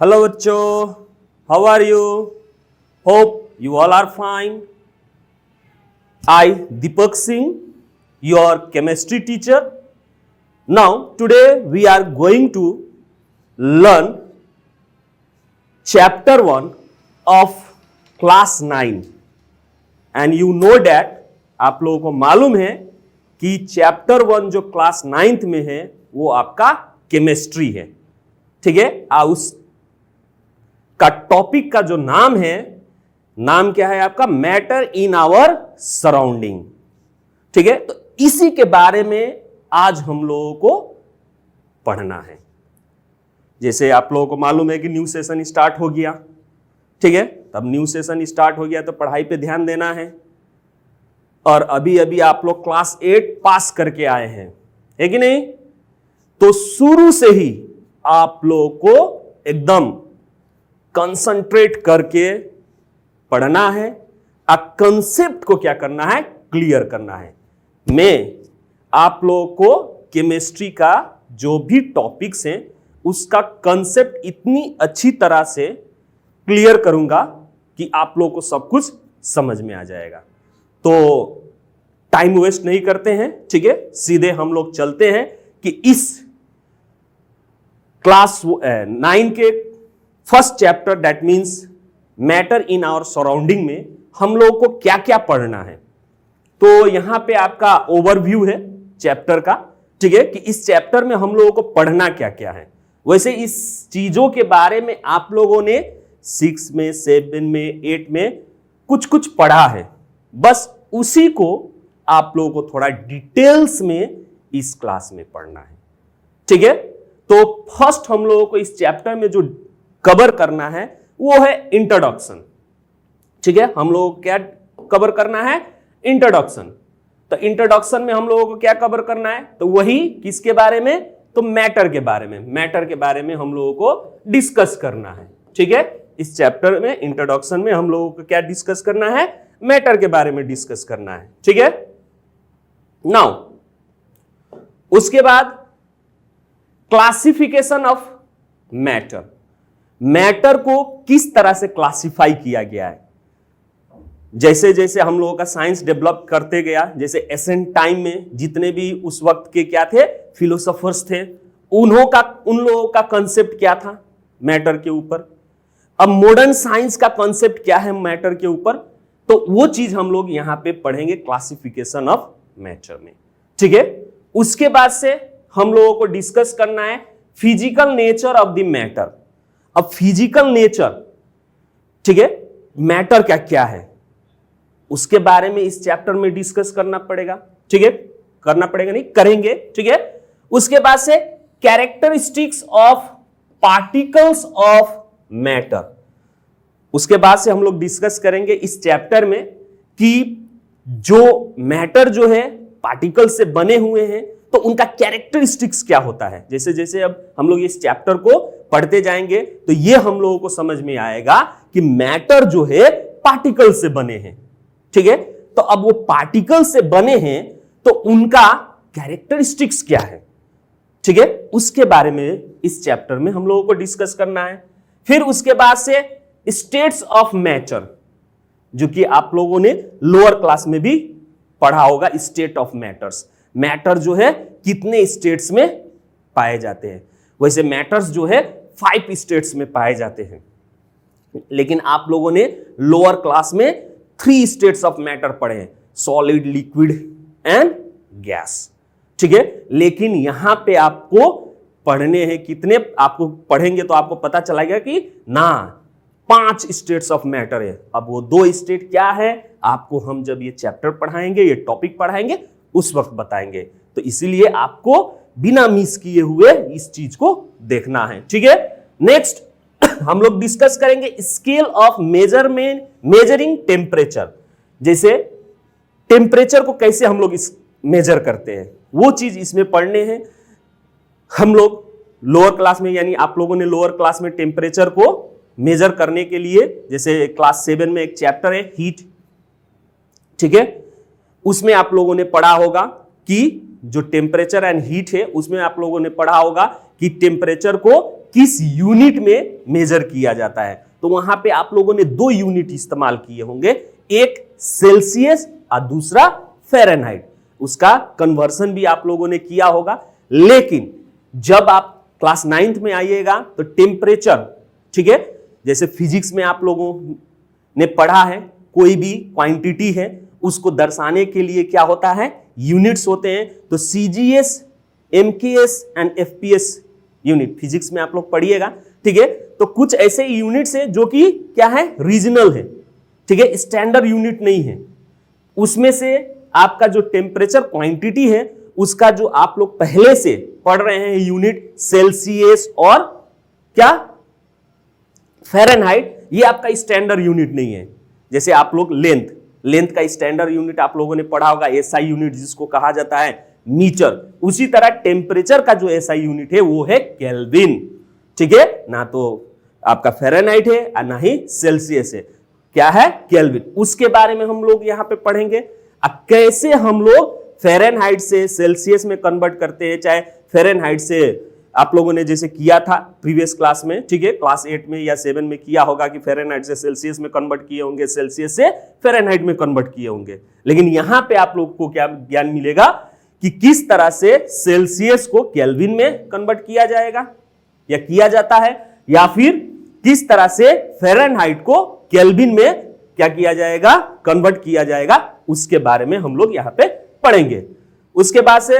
Hello बच्चों, how are you? Hope you all are fine. I, Deepak Singh, your chemistry teacher. Now, today we are going to learn chapter 1 of class 9. And you know that, आप लोगों को मालूम है कि chapter 1 जो class 9th में है वो आपका केमिस्ट्री है. ठीक है, उस का टॉपिक का जो नाम है, नाम क्या है आपका? Matter in our surrounding. ठीक है, तो इसी के बारे में आज हम लोगों को पढ़ना है. जैसे आप लोगों को मालूम है कि न्यू सेशन स्टार्ट हो गया. ठीक है, तब न्यू सेशन स्टार्ट हो गया तो पढ़ाई पे ध्यान देना है. और अभी अभी आप लोग क्लास 8 पास करके आए हैं, है कि नहीं? तो शुरू से ही आप लोगों को एकदम कंसंट्रेट करके पढ़ना है. कंसेप्ट को क्या करना है? क्लियर करना है. मैं आप लोगों को केमिस्ट्री का जो भी टॉपिक्स हैं उसका कंसेप्ट इतनी अच्छी तरह से क्लियर करूंगा कि आप लोगों को सब कुछ समझ में आ जाएगा. तो टाइम वेस्ट नहीं करते हैं. ठीक है, सीधे हम लोग चलते हैं कि इस क्लास 9 के first chapter that means matter in our surrounding में हम लोग को क्या क्या पढ़ना है. तो यहां पे आपका ओवरव्यू है चैप्टर का. ठीक है, कि इस चैप्टर में हम लोगों को पढ़ना क्या क्या है. वैसे इस चीजों के बारे में आप लोगों ने 6 में, 7 में, 8 में कुछ कुछ पढ़ा है. बस उसी को आप लोगों को थोड़ा डिटेल्स में इस क्लास में पढ़ना है. ठीक है, तो फर्स्ट हम लोगों को इस चैप्टर में जो कवर करना है वो है इंट्रोडक्शन. ठीक है, हम लोगों को क्या कवर करना है? इंट्रोडक्शन. तो इंट्रोडक्शन में हम लोगों को क्या कवर करना है? तो वही किसके बारे में? तो मैटर के बारे में. मैटर के बारे में हम लोगों को डिस्कस करना है. ठीक है, इस चैप्टर में इंट्रोडक्शन में हम लोगों को क्या डिस्कस करना है? मैटर के बारे में डिस्कस करना है. ठीक है, नाउ उसके बाद क्लासिफिकेशन ऑफ मैटर. मैटर को किस तरह से क्लासिफाई किया गया है. जैसे जैसे हम लोगों का साइंस डेवलप करते गया, जैसे एसेंट टाइम में जितने भी उस वक्त के क्या थे, फिलोसोफर्स थे, उन लोगों का कंसेप्ट क्या था मैटर के ऊपर. अब मॉडर्न साइंस का कंसेप्ट क्या है मैटर के ऊपर, तो वो चीज हम लोग यहां पे पढ़ेंगे क्लासिफिकेशन ऑफ मैटर में. ठीक है, उसके बाद से हम लोगों को डिस्कस करना है physical nature of the matter. अब फिजिकल नेचर, ठीक है, मैटर क्या क्या है उसके बारे में इस चैप्टर में डिस्कस करना पड़ेगा. ठीक है, करना पड़ेगा नहीं, करेंगे. ठीक है, उसके बाद से characteristics of particles of matter. उसके बाद से हम लोग डिस्कस करेंगे इस चैप्टर में कि जो मैटर जो है पार्टिकल से बने हुए हैं तो उनका कैरेक्टरिस्टिक्स क्या होता है. जैसे जैसे अब हम लोग इस चैप्टर को पढ़ते जाएंगे तो ये हम लोगों को समझ में आएगा कि मैटर जो है पार्टिकल से बने हैं. ठीक है, तो अब वो पार्टिकल से बने हैं तो उनका कैरेक्टरिस्टिक्स क्या है. ठीक है, उसके बारे में इस चैप्टर में हम लोगों को डिस्कस करना है. फिर उसके बाद से स्टेट्स ऑफ मैटर, जो कि आप लोगों ने लोअर क्लास में भी पढ़ा होगा. स्टेट ऑफ मैटर्स, मैटर जो है कितने स्टेट्स में पाए जाते हैं. वैसे मैटर्स जो है 5 स्टेट्स में पाए जाते हैं, लेकिन आप लोगों ने लोअर क्लास में 3 स्टेट्स ऑफ मैटर पढ़े हैं, सॉलिड, लिक्विड एंड गैस. ठीक है, लेकिन यहां पे आपको पढ़ने हैं कितने, आपको पढ़ेंगे तो आपको पता चलेगा कि ना 5 स्टेट्स ऑफ मैटर है. अब वो 2 स्टेट क्या है आपको हम जब ये चैप्टर पढ़ाएंगे, ये टॉपिक पढ़ाएंगे, उस वक्त बताएंगे. तो इसीलिए आपको बिना मिस किए हुए इस चीज को देखना है. ठीक है, नेक्स्ट हम लोग डिस्कस करेंगे स्केल ऑफ मेजरिंग टेम्परेचर. जैसे टेम्परेचर को कैसे हम लोग मेजर करते हैं वो चीज इसमें पढ़ने हैं. हम लोग लोअर क्लास में, यानी आप लोगों ने लोअर क्लास में टेम्परेचर को मेजर करने के लिए, जैसे क्लास 7 में एक चैप्टर है हीट. ठीक है, उसमें आप लोगों ने पढ़ा होगा कि जो टेम्परेचर एंड हीट है उसमें आप लोगों ने पढ़ा होगा कि टेम्परेचर को किस यूनिट में मेजर किया जाता है। तो वहां पे आप लोगों ने 2 यूनिट इस्तेमाल किए होंगे, एक सेल्सियस और दूसरा फ़ारेनहाइट। उसका कन्वर्सन भी आप लोगों ने किया होगा, लेकिन जब आप क्लास 9th में आइएगा तो टेम्परेचर, ठीक है, जैसे फिजिक्स में आप लोगों ने पढ़ा है, कोई भी क्वांटिटी है उसको दर्शाने के लिए क्या होता है, यूनिट्स होते हैं। तो CGS, MKS and FPS unit physics में आप लोग पढ़िएगा, ठीक है। तो कुछ ऐसे यूनिट्स हैं जो कि क्या है, रीजनल है, ठीक है, स्टैंडर्ड यूनिट नहीं है। उसमें से आपका जो टेम्परेचर क्वांटिटी है उसका जो आप लोग पहले से पढ़ रहे हैं यूनिट सेल्सियस और क्या फ़ारेनहाइट, ये आपका स्टैंडर्ड यूनिट नहीं है। जैसे आप लोग लेंथ का स्टैंडर्ड यूनिट आप लोगों ने पढ़ा होगा, एसआई यूनिट जिसको कहा जाता है मीटर। उसी तरह टेम्परेचर का जो एसआई यूनिट है वो है केल्विन, ठीक है। ना तो आपका फ़ारेनहाइट है और ना ही सेल्सियस है, क्या है, केल्विन। उसके बारे में हम लोग यहां पे पढ़ेंगे। अब कैसे हम लोग फ़ारेनहाइट से सेल्सियस में कन्वर्ट करते हैं, चाहे फ़ारेनहाइट से आप लोगों ने जैसे किया था प्रीवियस क्लास में, ठीक है, क्लास 8 में या 7 में किया होगा कि फ़ारेनहाइट से सेल्सियस में कन्वर्ट किए होंगे, सेल्सियस से फ़ारेनहाइट में कन्वर्ट किए होंगे। लेकिन यहां पे आप लोग को क्या ज्ञान मिलेगा कि किस तरह से सेल्सियस को केल्विन में कन्वर्ट किया जाएगा या किया जाता है, या फिर किस तरह से फ़ारेनहाइट को केल्विन में क्या किया जाएगा, कन्वर्ट किया जाएगा। उसके बारे में हम लोग यहां पे पढ़ेंगे। उसके बाद से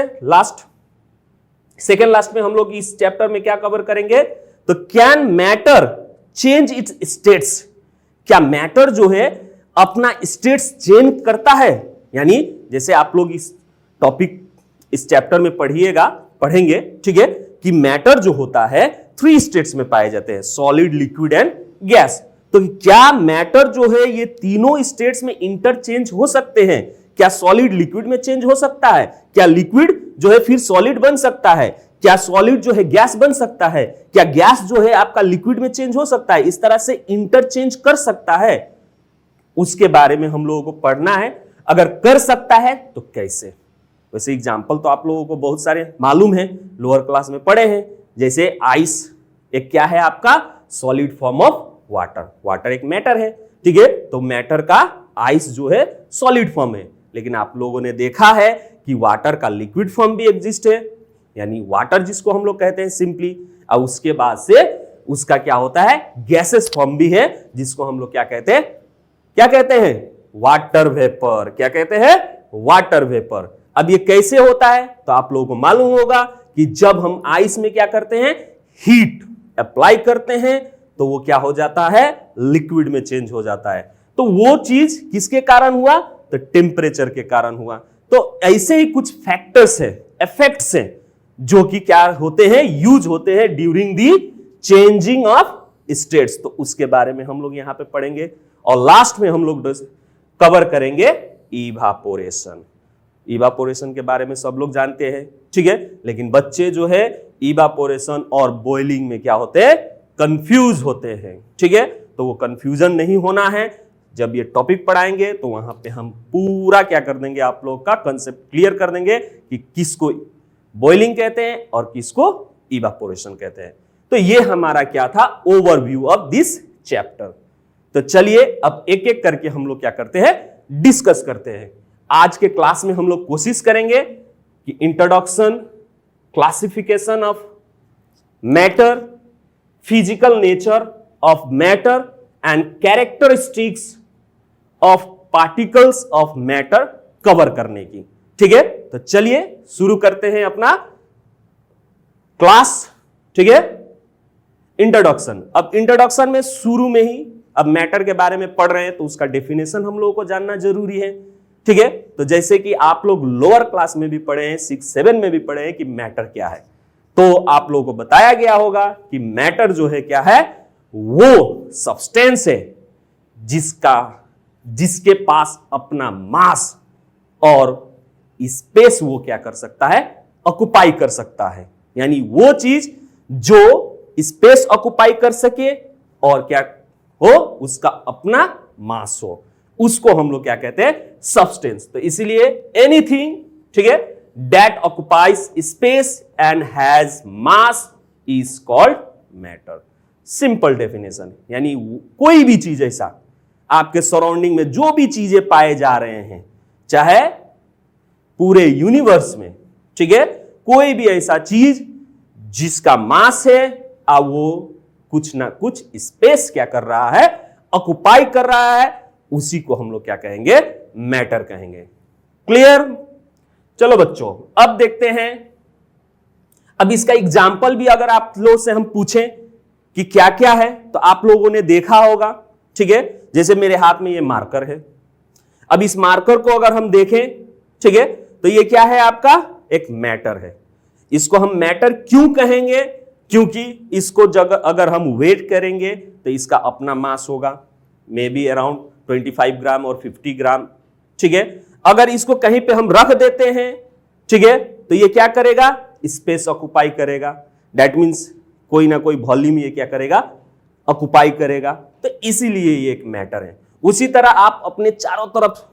सेकेंड लास्ट में हम लोग इस चैप्टर में क्या कवर करेंगे, तो can matter change it's states, क्या मैटर जो है अपना स्टेट्स चेंज करता है। यानी जैसे आप लोग इस टॉपिक इस चैप्टर में पढ़ेंगे, ठीक है, कि मैटर जो होता है 3 स्टेट्स में पाए जाते हैं, सॉलिड, लिक्विड एंड गैस। तो क्या मैटर जो है ये तीनों स्टेट्स में इंटरचेंज हो सकते हैं? क्या सॉलिड लिक्विड में चेंज हो सकता है? क्या लिक्विड जो है फिर सॉलिड बन सकता है? क्या सॉलिड जो है गैस बन सकता है? क्या गैस जो है आपका लिक्विड में चेंज हो सकता है? इस तरह से इंटरचेंज कर सकता है, उसके बारे में हम लोगों को पढ़ना है। अगर कर सकता है तो कैसे। वैसे एग्जाम्पल तो आप लोगों को बहुत सारे मालूम है, लोअर क्लास में पढ़े हैं। जैसे आइस एक क्या है आपका, solid form of water. Water एक मैटर है, ठीक है, तो मैटर का आइस जो है सॉलिड फॉर्म है। लेकिन आप लोगों ने देखा है कि वाटर का लिक्विड फॉर्म भी एग्जिस्ट है, यानी वाटर जिसको हम लोग कहते हैं सिंपली। और उसके बाद से उसका क्या होता है, गैसेस फॉर्म भी है, जिसको हम लोग क्या कहते हैं, वाटर वेपर। क्या कहते हैं, वाटर वेपर। अब ये कैसे होता है, तो आप लोगों को मालूम होगा कि जब हम आइस में क्या करते हैं, हीट अप्लाई करते हैं, तो वो क्या हो जाता है, लिक्विड में चेंज हो जाता है। तो वो चीज किसके कारण हुआ, तो टेम्परेचर के कारण हुआ। तो ऐसे ही कुछ फैक्टर्स है, इफेक्ट्स हैं, जो कि क्या होते हैं, यूज होते हैं during the changing of states. तो उसके बारे में हम लोग यहां पे पढ़ेंगे। और लास्ट में हम लोग कवर करेंगे इवापोरेशन। इवापोरेशन के बारे में सब लोग जानते हैं, ठीक है, लेकिन बच्चे जो है इवापोरेशन और बॉइलिंग में क्या होते हैं, कंफ्यूज होते हैं, ठीक है। तो वो कंफ्यूजन नहीं होना है। जब ये टॉपिक पढ़ाएंगे तो वहां पे हम पूरा क्या कर देंगे, आप लोग का कंसेप्ट क्लियर कर देंगे कि किसको बॉइलिंग कहते हैं और किसको इवापोरेशन कहते हैं। तो ये हमारा क्या था, ओवरव्यू ऑफ दिस चैप्टर। तो चलिए अब एक एक करके हम लोग क्या करते हैं, डिस्कस करते हैं। आज के क्लास में हम लोग कोशिश करेंगे कि introduction, classification of matter, physical nature of matter and characteristics of particles of matter cover करने की, ठीक है। तो चलिए शुरू करते हैं अपना क्लास, ठीक है। इंट्रोडक्शन। अब इंट्रोडक्शन में शुरू में ही अब मैटर के बारे में पढ़ रहे हैं तो उसका डेफिनेशन हम लोगों को जानना जरूरी है, ठीक है। तो जैसे कि आप लोग लोअर क्लास में भी पढ़े हैं, 6-7 में भी पढ़े हैं कि मैटर क्या है, तो आप लोगों को बताया गया होगा कि मैटर जो है क्या है, वो सब्सटेंस है जिसके पास अपना मास और स्पेस वो क्या कर सकता है, ऑक्युपाई कर सकता है। यानी वो चीज जो स्पेस ऑक्युपाई कर सके और क्या हो, उसका अपना मास हो, उसको हम लोग क्या कहते हैं, सब्सटेंस। तो इसीलिए एनीथिंग, ठीक है, that occupies space and has mass is called matter. Simple definition, यानी कोई भी चीज ऐसा आपके सराउंडिंग में जो भी चीजें पाए जा रहे हैं, चाहे पूरे यूनिवर्स में, ठीक है, कोई भी ऐसा चीज जिसका मास है, अब वो कुछ ना कुछ स्पेस क्या कर रहा है, ऑक्युपाई कर रहा है, उसी को हम लोग क्या कहेंगे, मैटर कहेंगे। क्लियर? चलो बच्चों, अब देखते हैं, अब इसका एग्जाम्पल भी अगर आप लोग से हम पूछें कि क्या क्या है, तो आप लोगों ने देखा होगा, ठीक है। जैसे मेरे हाथ में ये मार्कर है, अब इस मार्कर को अगर हम देखें, ठीक है, तो ये क्या है, आपका एक मैटर है। इसको हम मैटर क्यों कहेंगे? क्योंकि इसको अगर हम वेट करेंगे तो इसका अपना मास होगा, मे बी अराउंड 25 ग्राम और 50 ग्राम, ठीक है। अगर इसको कहीं पे हम रख देते हैं, ठीक है, तो ये क्या करेगा, स्पेस ऑक्युपाई करेगा। दैट मीन्स कोई ना कोई वॉल्यूम ये क्या करेगा, ऑक्युपाई करेगा। तो इसीलिए ये एक मैटर है। उसी तरह आप अपने चारों तरफ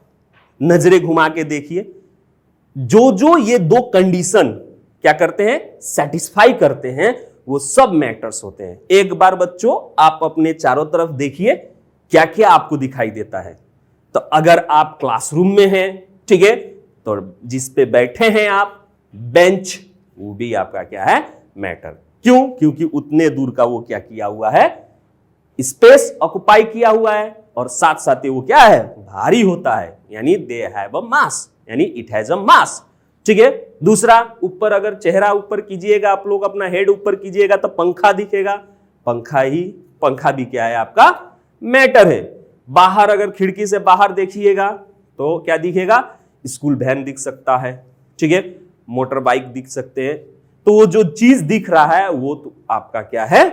नजरें घुमा के देखिए, जो जो ये दो कंडीशन क्या करते हैं, सेटिस्फाई करते हैं, वो सब मैटर्स होते हैं। एक बार बच्चों आप अपने चारों तरफ देखिए क्या क्या आपको दिखाई देता है। तो अगर आप क्लासरूम में हैं, ठीक है, तो जिस पे बैठे हैं आप, बेंच, वो भी आपका क्या है, मैटर। क्यों? क्योंकि उतने दूर का वो क्या किया हुआ है, स्पेस ऑक्युपाई किया हुआ है, और साथ साथ वो क्या है, भारी होता है, यानी दे हैव अ मास, यानी इट हैज अ मास, ठीक है। दूसरा, ऊपर अगर चेहरा ऊपर कीजिएगा, आप लोग अपना हेड ऊपर कीजिएगा तो पंखा दिखेगा, पंखा भी क्या है, आपका मैटर है। बाहर अगर खिड़की से बाहर देखिएगा तो क्या दिखेगा, स्कूल वैन दिख सकता है, ठीक है, मोटर बाइक दिख सकते हैं। तो वो जो चीज दिख रहा है वो तो आपका क्या है,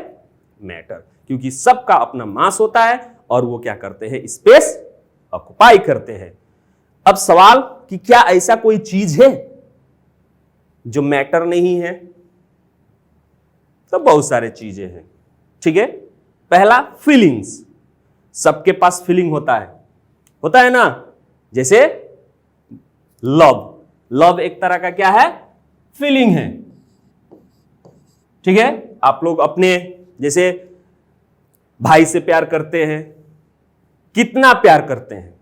मैटर, क्योंकि सबका अपना मास होता है और वो क्या करते हैं, स्पेस ऑक्युपाई करते हैं। अब सवाल कि क्या ऐसा कोई चीज है जो मैटर नहीं है? तो बहुत सारे चीजें हैं, ठीक है। पहला, फीलिंग्स। सबके पास फीलिंग होता है ना। जैसे लव एक तरह का क्या है, फीलिंग है, ठीक है। आप लोग अपने जैसे भाई से प्यार करते हैं, कितना प्यार करते हैं?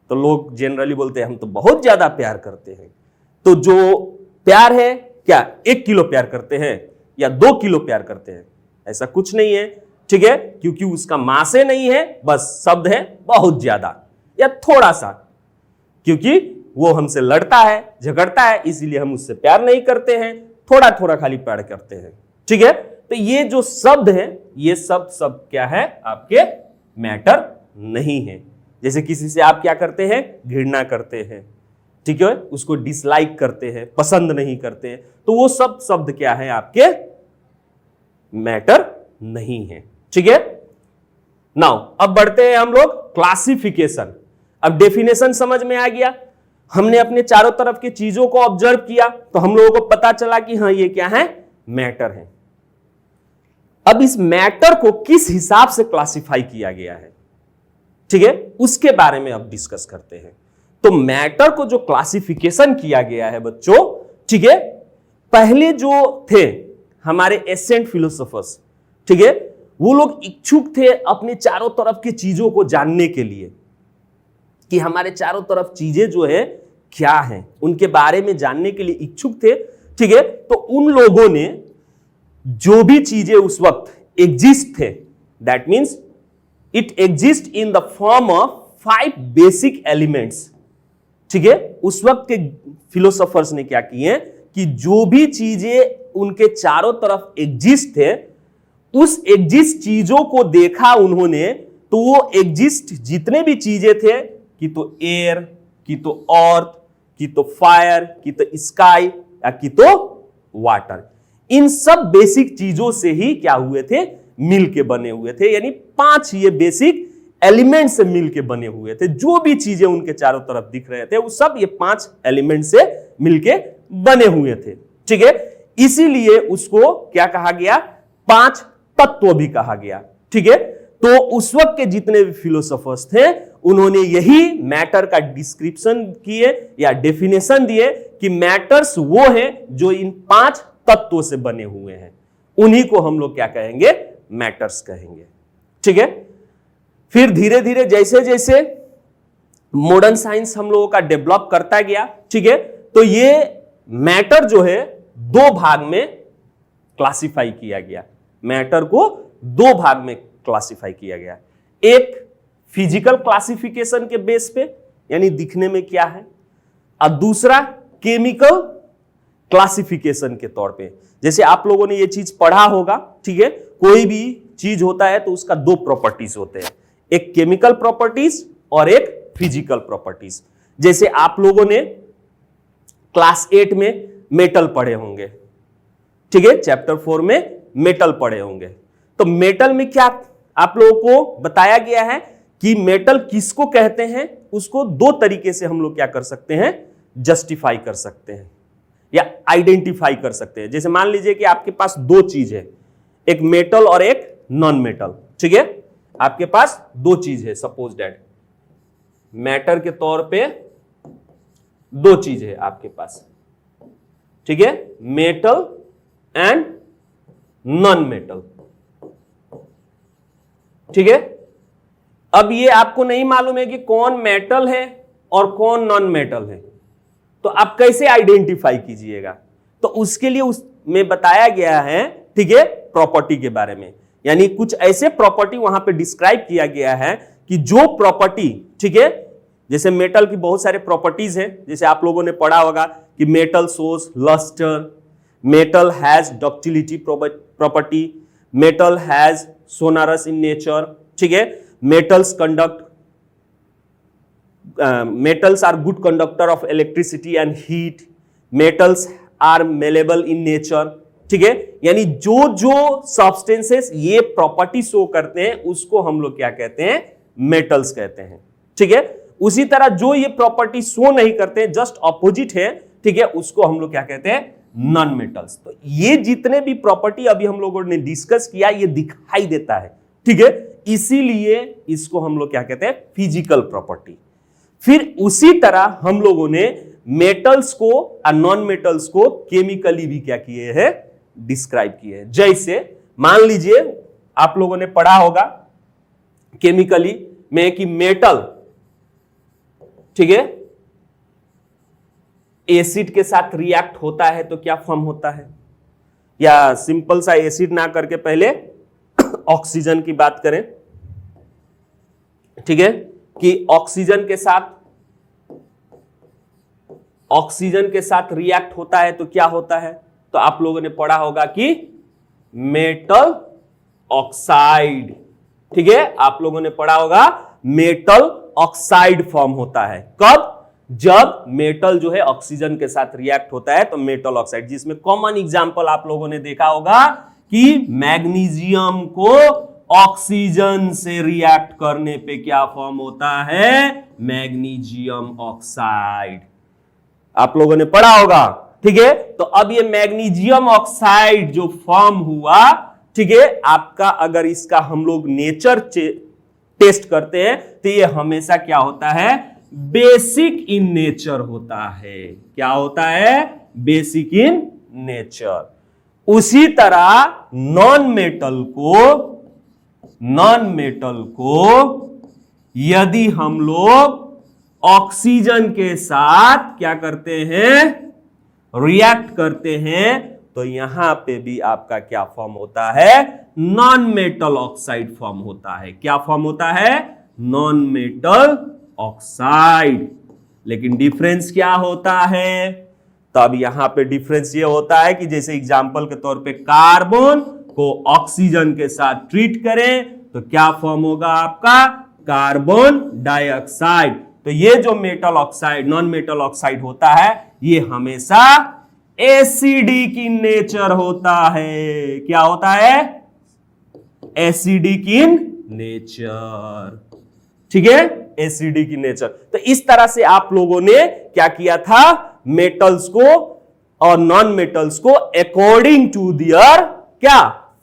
तो लोग जनरली बोलते हैं हम तो बहुत ज्यादा प्यार करते हैं। तो जो प्यार है, क्या 1 किलो प्यार करते हैं या 2 किलो प्यार करते हैं? ऐसा कुछ नहीं है, ठीक है, क्योंकि उसका मास ही नहीं है, बस शब्द है बहुत ज्यादा या थोड़ा सा, क्योंकि वो हमसे लड़ता है, झगड़ता है, इसीलिए हम उससे प्यार नहीं करते हैं, थोड़ा थोड़ा खाली प्यार करते हैं, ठीक है। तो ये जो शब्द है, ये सब क्या है, आपके मैटर नहीं है। जैसे किसी से आप क्या करते हैं, घृणा करते हैं, ठीक है, उसको डिसलाइक करते हैं, पसंद नहीं करते हैं, तो वो सब शब्द क्या है, आपके मैटर नहीं है, ठीक है। नाउ अब बढ़ते हैं हम लोग क्लासिफिकेशन। अब डेफिनेशन समझ में आ गया, हमने अपने चारों तरफ की चीजों को ऑब्जर्व किया तो हम लोगों को पता चला कि हाँ ये क्या है, मैटर है। अब इस मैटर को किस हिसाब से क्लासिफाई किया गया है, ठीक है, उसके बारे में अब डिस्कस करते हैं। तो मैटर को जो क्लासिफिकेशन किया गया है बच्चों, ठीक है, पहले जो थे हमारे एसेंट फिलोसोफर्स, ठीक है, वो लोग इच्छुक थे अपने चारों तरफ की चीजों को जानने के लिए कि हमारे चारों तरफ चीजें जो है क्या हैं, उनके बारे में जानने के लिए इच्छुक थे, ठीक है। तो उन लोगों ने जो भी चीजें उस वक्त एग्जिस्ट थे, that means it exist in the form of 5 basic elements, ठीक है। उस वक्त के फिलोसोफर्स ने क्या किए कि जो भी चीजें उनके चारों तरफ एग्जिस्ट थे, उस एग्जिस्ट चीजों को देखा उन्होंने, तो वो एग्जिस्ट जितने भी चीजें थे, कि तो एयर, कि तो अर्थ, कि तो फायर, कि तो स्काई, या कि तो वाटर, इन सब बेसिक चीजों से ही क्या हुए थे, मिलके बने हुए थे। यानी 5 ये बेसिक एलिमेंट से मिलके बने हुए थे। जो भी चीजें उनके चारों तरफ दिख रहे थे वो सब ये 5 एलिमेंट से मिलके बने हुए थे, ठीक है। इसीलिए उसको क्या कहा गया, 5 तत्व भी कहा गया, ठीक है। तो उस वक्त के जितने भी फिलोसोफर्स थे उन्होंने यही मैटर का डिस्क्रिप्शन किए या डेफिनेशन दिए कि मैटर्स वो हैं जो इन 5 तत्वों से बने हुए हैं। उन्हीं को हम लोग क्या कहेंगे, मैटर्स कहेंगे। ठीक है, फिर धीरे धीरे जैसे जैसे मॉडर्न साइंस हम लोगों का डेवलप करता गया, ठीक है, तो ये मैटर जो है दो भाग में क्लासिफाई किया गया। मैटर को दो भाग में क्लासिफाई किया गया, एक फिजिकल क्लासिफिकेशन के बेस पे यानी दिखने में क्या है, और दूसरा केमिकल क्लासिफिकेशन के तौर पे। जैसे आप लोगों ने ये चीज पढ़ा होगा, ठीक है, कोई भी चीज होता है तो उसका दो प्रॉपर्टीज होते हैं, एक केमिकल प्रॉपर्टीज और एक फिजिकल प्रॉपर्टीज। जैसे आप लोगों ने क्लास 8 में मेटल पढ़े होंगे, ठीक है, चैप्टर 4 में मेटल पढ़े होंगे। तो मेटल में क्या आप लोगों को बताया गया है कि मेटल किसको कहते हैं, उसको दो तरीके से हम लोग क्या कर सकते हैं, जस्टिफाई कर सकते हैं या आइडेंटिफाई कर सकते हैं। जैसे मान लीजिए कि आपके पास दो चीज है, एक मेटल और एक नॉन मेटल, ठीक है, आपके पास दो चीज है, सपोज दैट मैटर के तौर पे दो चीज है आपके पास, ठीक है, मेटल एंड नॉन मेटल, ठीक है। अब ये आपको नहीं मालूम है कि कौन मेटल है और कौन नॉन मेटल है, तो आप कैसे आइडेंटिफाई कीजिएगा, तो उसके लिए उसमें बताया गया है, ठीक है, प्रॉपर्टी के बारे में। यानी कुछ ऐसे प्रॉपर्टी वहां पे डिस्क्राइब किया गया है कि जो प्रॉपर्टी, ठीक है, जैसे मेटल की बहुत सारे प्रॉपर्टीज हैं, जैसे आप लोगों ने पढ़ा होगा कि metal shows lustre, metal has ductility property, metal has sonorous in nature, ठीक है, metals conduct, metals are good conductor of electricity and heat, metals are malleable in nature, ठीक है। यानी जो जो सब्सटेंसेस ये प्रॉपर्टी शो करते हैं उसको हम लोग क्या कहते हैं, मेटल्स कहते हैं, ठीक है। उसी तरह जो ये प्रॉपर्टी शो नहीं करते हैं, जस्ट ऑपोजिट है, ठीक है, उसको हम लोग क्या कहते हैं, नॉन मेटल्स। तो ये जितने भी प्रॉपर्टी अभी हम लोगों ने डिस्कस किया ये दिखाई देता है, ठीक है, इसीलिए इसको हम लोग क्या कहते हैं, फिजिकल प्रॉपर्टी। फिर उसी तरह हम लोगों ने मेटल्स को और नॉन मेटल्स को केमिकली भी क्या किए हैं, डिस्क्राइब किए हैं। जैसे मान लीजिए आप लोगों ने पढ़ा होगा केमिकली में कि मेटल, ठीक है, एसिड के साथ रिएक्ट होता है तो क्या फॉर्म होता है, या सिंपल सा एसिड ना करके पहले ऑक्सीजन की बात करें, ठीक है, कि ऑक्सीजन के साथ रिएक्ट होता है तो क्या होता है, तो आप लोगों ने पढ़ा होगा कि मेटल ऑक्साइड, ठीक है, आप लोगों ने पढ़ा होगा मेटल ऑक्साइड फॉर्म होता है। कब, जब मेटल जो है ऑक्सीजन के साथ रिएक्ट होता है तो मेटल ऑक्साइड, जिसमें कॉमन एग्जांपल आप लोगों ने देखा होगा कि मैग्नीशियम को ऑक्सीजन से रिएक्ट करने पे क्या फॉर्म होता है, मैग्नीशियम ऑक्साइड, आप लोगों ने पढ़ा होगा, ठीक है। तो अब ये मैग्नीशियम ऑक्साइड जो फॉर्म हुआ, ठीक है, आपका अगर इसका हम लोग नेचर टेस्ट करते हैं तो ये हमेशा क्या होता है, बेसिक इन नेचर होता है। क्या होता है, बेसिक इन नेचर। उसी तरह नॉन मेटल को यदि हम लोग ऑक्सीजन के साथ क्या करते हैं, रिएक्ट करते हैं, तो यहां पे भी आपका क्या फॉर्म होता है, नॉन मेटल ऑक्साइड फॉर्म होता है। क्या फॉर्म होता है, नॉन मेटल ऑक्साइड। लेकिन डिफरेंस क्या होता है, तब यहां पे डिफरेंस ये होता है कि जैसे एग्जांपल के तौर पे कार्बन को ऑक्सीजन के साथ ट्रीट करें तो क्या फॉर्म होगा आपका, कार्बन डाइऑक्साइड। तो ये जो metal oxide, non metal oxide होता है, ये हमेशा एसिडिक इन नेचर होता है। क्या होता है, एसिडिक इन नेचर, ठीक है, एसिडिक इन नेचर। तो इस तरह से आप लोगों ने क्या किया था, मेटल्स को और नॉन मेटल्स को अकॉर्डिंग टू देयर क्या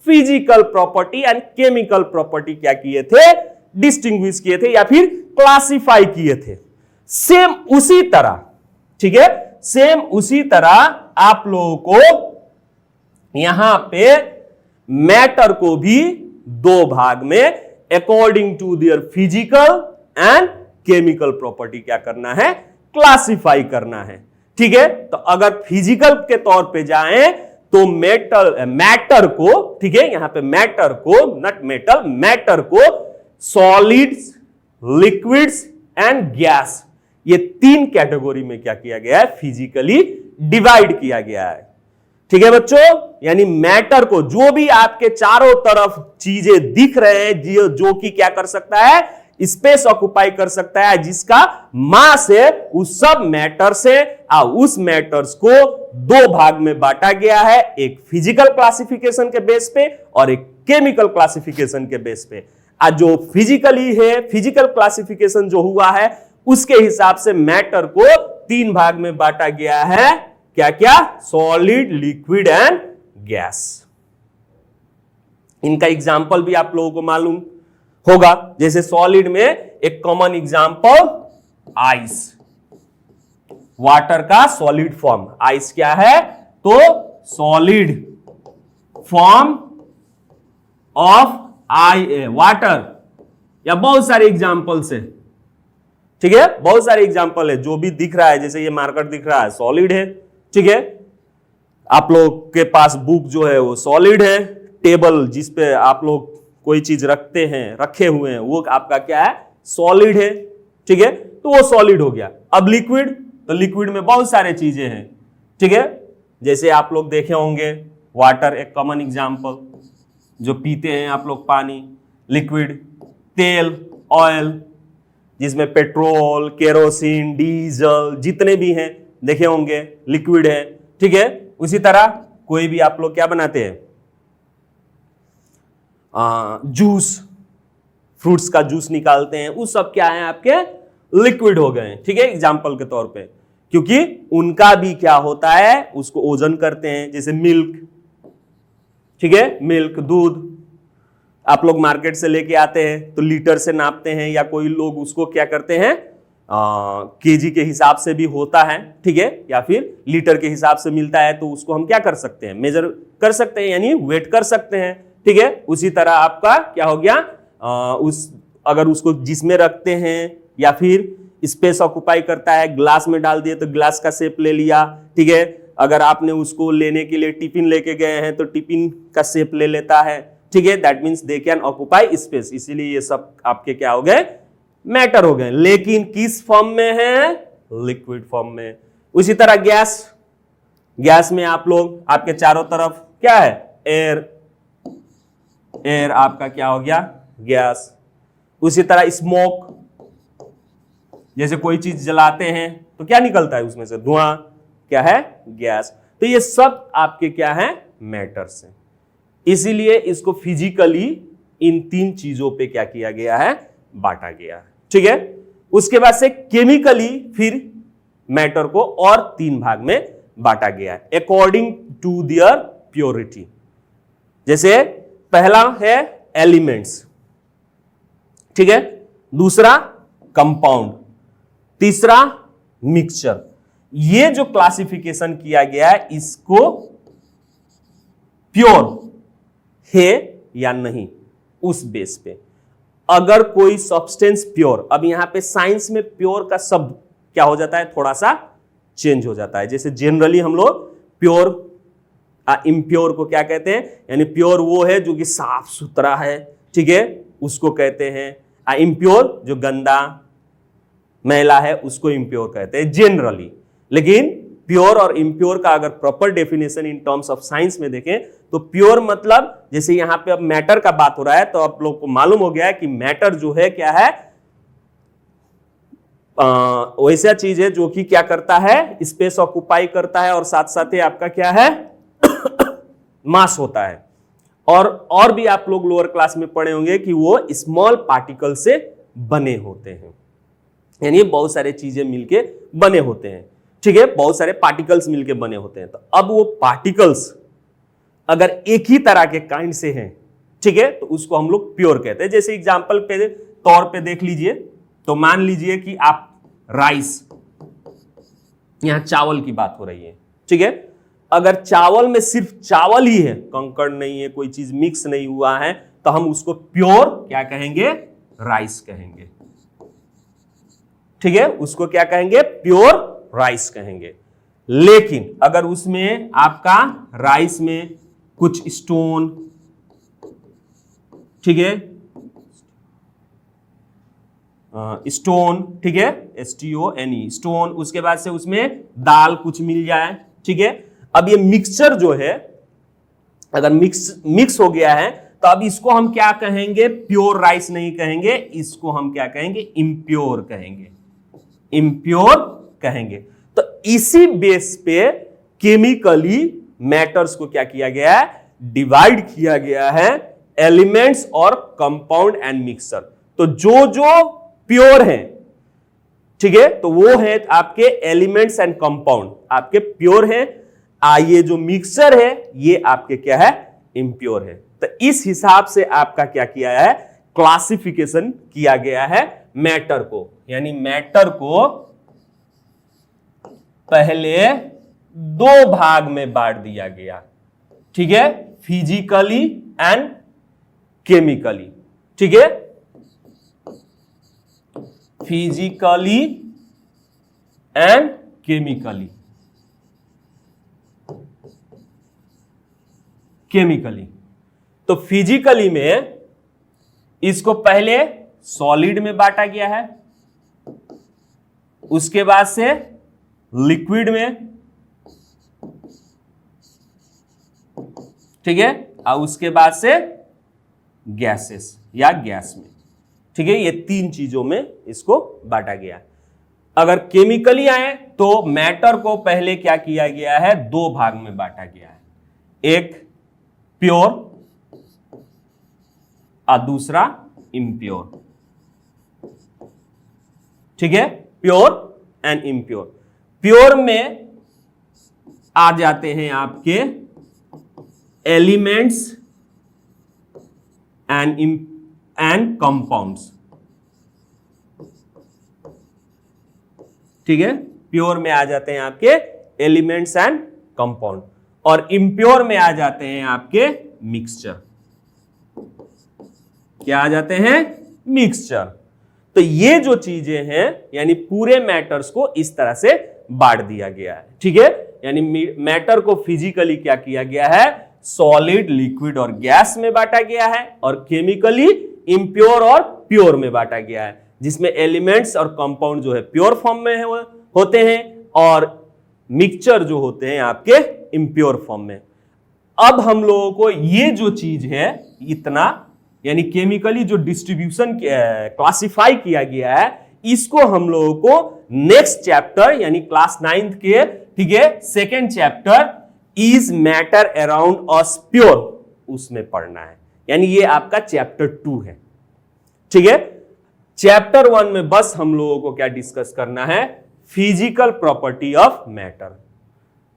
physical property and chemical property क्या किए थे, डिस्टिंग्विश किए थे या फिर क्लासिफाई किए थे। सेम उसी तरह, ठीक है, सेम उसी तरह आप लोगों को यहां पे मैटर को भी दो भाग में according to their physical and chemical property क्या करना है, क्लासिफाई करना है। ठीक है, तो अगर फिजिकल के तौर पे जाएं तो मैटर को, ठीक है, यहां पे मैटर को, नॉट मेटल, मैटर को सॉलिड्स, लिक्विड्स एंड गैस, ये तीन कैटेगरी में क्या किया गया है, फिजिकली डिवाइड किया गया है। ठीक है बच्चों, यानी मैटर को, जो भी आपके चारों तरफ चीजें दिख रहे हैं, जो कि क्या कर सकता है, स्पेस ऑक्युपाई कर सकता है, जिसका मास है, उस सब मैटर से उस मैटर्स को दो भाग में बांटा गया है, एक फिजिकल क्लासिफिकेशन के बेस पे और एक केमिकल क्लासिफिकेशन के बेस पे। जो फिजिकली है, फिजिकल क्लासिफिकेशन जो हुआ है, उसके हिसाब से मैटर को तीन भाग में बांटा गया है, क्या क्या, सॉलिड, लिक्विड एंड गैस। इनका एग्जाम्पल भी आप लोगों को मालूम होगा, जैसे सॉलिड में एक कॉमन एग्जाम्पल आइस, वाटर का सॉलिड फॉर्म। आइस क्या है, तो सॉलिड फॉर्म ऑफ वाटर, या बहुत सारे एग्जाम्पल्स है। ठीक है, बहुत सारे एग्जाम्पल है, जो भी दिख रहा है, जैसे ये मार्कर दिख रहा है, सॉलिड है। ठीक है, आप लोग के पास बुक जो है वो सॉलिड है, टेबल जिस पे आप लोग कोई चीज रखते हैं, रखे हुए हैं, वो आपका क्या है, सॉलिड है। ठीक है, तो वो सॉलिड हो गया। अब लिक्विड, तो लिक्विड में बहुत सारे चीजें हैं। ठीक है, जैसे आप लोग देखे होंगे, वाटर एक कॉमन एग्जाम्पल, जो पीते हैं आप लोग पानी। लिक्विड, तेल, ऑयल, जिसमें पेट्रोल, केरोसिन, डीजल जितने भी हैं देखे होंगे, लिक्विड है। ठीक है, उसी तरह कोई भी आप लोग क्या बनाते हैं, जूस, फ्रूट्स का जूस निकालते हैं, वो सब क्या है, आपके लिक्विड हो गए। ठीक है, एग्जाम्पल के तौर पे, क्योंकि उनका भी क्या होता है, उसको ओजन करते हैं, जैसे मिल्क। ठीक है, मिल्क, दूध आप लोग मार्केट से लेके आते हैं तो लीटर से नापते हैं, या कोई लोग उसको क्या करते हैं, केजी के हिसाब से भी होता है। ठीक है, या फिर लीटर के हिसाब से मिलता है, तो उसको हम क्या कर सकते हैं, मेजर कर सकते हैं, यानी वेट कर सकते हैं। ठीक है, उसी तरह आपका क्या हो गया, अगर उसको जिसमें रखते हैं, या फिर स्पेस ऑक्युपाई करता है, ग्लास में डाल दिए तो ग्लास का शेप ले लिया। ठीक है, अगर आपने उसको लेने के लिए टिफिन लेके गए हैं तो टिफिन का शेप ले लेता है। ठीक है, that means they can occupy space, इसीलिए ये सब आपके क्या हो गए, मैटर हो गए। लेकिन किस फॉर्म में है, लिक्विड फॉर्म में। उसी तरह गैस, गैस में आप लोग, आपके चारों तरफ क्या है, एयर, एयर आपका क्या हो गया, गैस। उसी तरह स्मोक, जैसे कोई चीज जलाते हैं तो क्या निकलता है उसमें से, धुआं, क्या है, गैस। तो ये सब आपके क्या है, मैटर्स हैं। इसीलिए इसको फिजिकली इन तीन चीजों पे क्या किया गया है, बांटा गया है। ठीक है, उसके बाद से केमिकली फिर मैटर को और तीन भाग में बांटा गया है, अकॉर्डिंग टू देयर प्योरिटी। जैसे पहला है एलिमेंट्स, ठीक है, दूसरा कंपाउंड, तीसरा मिक्सचर। ये जो क्लासिफिकेशन किया गया है, इसको प्योर है या नहीं, उस बेस पे। अगर कोई सब्सटेंस प्योर, अब यहां पे साइंस में प्योर का शब्द क्या हो जाता है, थोड़ा सा चेंज हो जाता है। जैसे जनरली हम लोग प्योर, इम्प्योर को क्या कहते हैं, यानी प्योर वो है जो कि साफ सुथरा है, ठीक है, उसको कहते हैं। इम्प्योर जो गंदा, मैला है, उसको इम्प्योर कहते हैं जनरली। लेकिन प्योर और इम्प्योर का अगर proper definition in terms of science में देखें तो प्योर मतलब, जैसे यहां पे अब मैटर का बात हो रहा है, तो आप लोग को मालूम हो गया है कि मैटर जो है क्या है, वैसा चीज है जो कि क्या करता है, स्पेस ऑक्युपाई करता है, और साथ साथ ही आपका क्या है, मास होता है। और भी आप लोग लोअर क्लास में पढ़े होंगे कि वो स्मॉल पार्टिकल से बने होते हैं, यानी बहुत सारे चीजें मिलके बने होते हैं। ठीक है, बहुत सारे पार्टिकल्स मिलके बने होते हैं। तो अब वो पार्टिकल्स अगर एक ही तरह के काइंड से हैं, ठीक है, तो उसको हम लोग प्योर कहते हैं। जैसे एग्जांपल पे तौर पे देख लीजिए, तो मान लीजिए कि आप राइस, यहां चावल की बात हो रही है, ठीक है, अगर चावल में सिर्फ चावल ही है, कंकड़ नहीं है, कोई चीज मिक्स नहीं हुआ है, तो हम उसको प्योर क्या कहेंगे? राइस कहेंगे। ठीक है, उसको क्या कहेंगे? प्योर राइस कहेंगे। लेकिन अगर उसमें आपका राइस में कुछ स्टोन, ठीक है, स्टोन, ठीक है, STONE, स्टोन, उसके बाद से उसमें दाल कुछ मिल जाए, ठीक है, अब ये मिक्सचर जो है अगर मिक्स हो गया है, तो अब इसको हम क्या कहेंगे? प्योर राइस नहीं कहेंगे, इसको हम क्या कहेंगे? इम्प्योर कहेंगे, इम्प्योर कहेंगे। तो इसी बेस पे केमिकली मैटर्स को क्या किया गया है? डिवाइड किया गया है एलिमेंट्स और कंपाउंड एंड मिक्सचर। तो जो जो प्योर हैं, ठीक है, तो वो है आपके एलिमेंट्स एंड कंपाउंड, आपके प्योर हैं। ये जो मिक्सचर है ये आपके क्या है? इम्प्योर है। तो इस हिसाब से आपका क्या किया है? क्लासिफिकेशन किया गया है मैटर को, यानी मैटर को पहले दो भाग में बांट दिया गया, ठीक है, फिजिकली एंड केमिकली, ठीक है, फिजिकली एंड केमिकली, केमिकली। तो फिजिकली में इसको पहले सॉलिड में बांटा गया है, उसके बाद से लिक्विड में, ठीक है, और उसके बाद से गैसेस या गैस में, ठीक है, ये तीन चीजों में इसको बांटा गया। अगर केमिकली आए तो मैटर को पहले क्या किया गया है? दो भाग में बांटा गया है, एक प्योर और दूसरा इम्प्योर, ठीक है, प्योर एंड इम्प्योर। प्योर में आ जाते हैं आपके एलिमेंट्स एंड कंपाउंड्स, ठीक है, प्योर में आ जाते हैं आपके एलिमेंट्स एंड कंपाउंड, और इम्प्योर में आ जाते हैं आपके मिक्सचर। क्या आ जाते हैं? मिक्सचर। तो ये जो चीजें हैं, यानी पूरे मैटर्स को इस तरह से बांट दिया गया है, ठीक है, यानी मैटर को फिजिकली क्या किया गया है? सॉलिड, लिक्विड और गैस में बांटा गया है, और केमिकली इम्प्योर और प्योर में बांटा गया है, जिसमें एलिमेंट्स और कंपाउंड जो है प्योर फॉर्म में होते हैं, और मिक्सचर जो होते हैं आपके इम्प्योर फॉर्म में। अब हम लोगों को ये जो चीज है इतना, यानी केमिकली जो डिस्ट्रीब्यूशन क्लासिफाई किया गया है, इसको हम लोगों को नेक्स्ट चैप्टर यानी क्लास 9th के, ठीक है, second chapter is matter around us pure, उसमें पढ़ना है, यानी ये आपका चैप्टर 2 है, ठीक है। चैप्टर 1 में बस हम लोगों को क्या डिस्कस करना है? फिजिकल प्रॉपर्टी ऑफ मैटर,